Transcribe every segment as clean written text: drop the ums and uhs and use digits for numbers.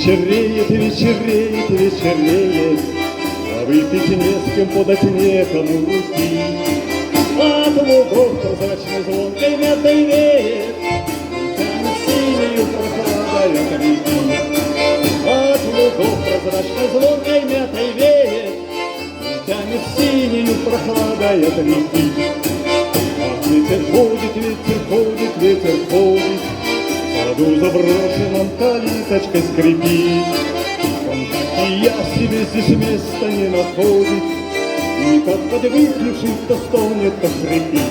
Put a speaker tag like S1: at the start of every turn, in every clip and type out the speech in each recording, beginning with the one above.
S1: вечереет, вечереет, вечереет, а выпить не с кем, подать некому руки. От лугов прозрачной звонкой мятой веет, тянет синею прохладой от реки. От лугов прозрачной звонкой мятой веет, тянет синею прохладой от реки. Ах, ветер ходит, ветер ходит, ветер ходит, в саду заброшенном калиточкой скрипит. Он, как и я, себе здесь места не находит, и как подвыпивший, то стонет, то хрипит.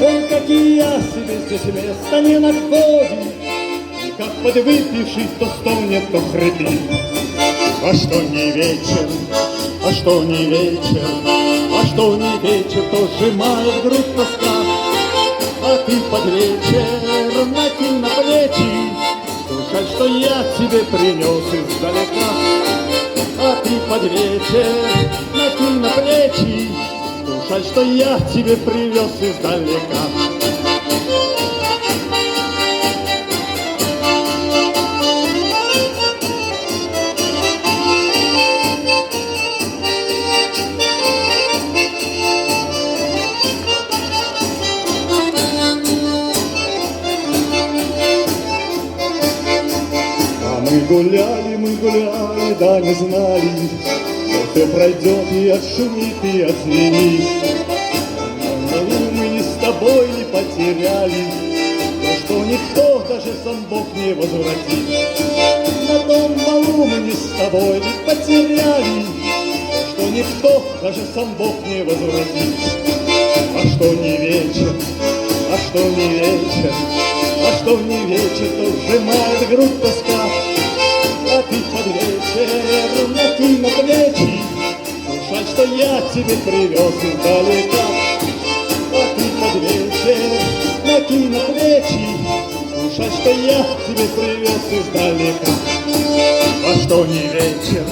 S1: Он, как и я, себе здесь места не находит, и как подвыпивший, то стонет, то хрипит. А что не вечер, а что не вечер, а что не вечер, то сжимает грудь тоска. А ты под вечер накинь на плечи ту шаль, что я тебе принес издалека. А ты под вечер накинь на плечи ту шаль, что я тебе привез издалека. Мы гуляли, да не знали, что все пройдет и отшумит, и отзвенит. Но мы ни с тобой не потеряли то, что никто, даже сам Бог, не возвратит. На том балу мы ни с тобой не потеряли то, что никто, даже сам Бог, не возвратит. А что не вечер, а что не вечер, а что не вечер, то сжимает грудь тоска. А ты под вечер накинь на плечи ту шаль, что я тебе привез издалека. А ты под вечер накинь на плечи ту шаль, что я тебе привез издалека. А что не вечер,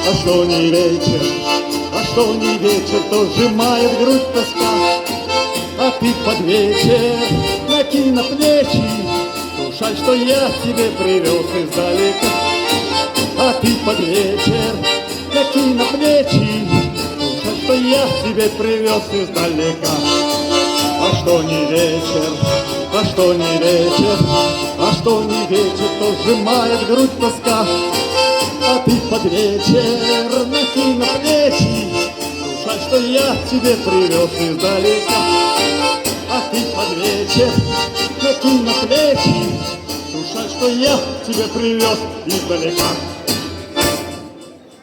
S1: а что не вечер, а что не вечер, то сжимает грудь тоска. А ты под вечер накинь на плечи ту шаль, что я тебе привез издалека. А ты под вечер накинь на плечи ту шаль, что я тебе привез издалека. А что не вечер, а что не вечер, а что не вечер, то сжимает грудь тоска. А ты под вечер накинь на плечи ту шаль, что я тебе привез издалека. А ты под вечер накинь на плечи ту шаль, что я тебе привез издалека.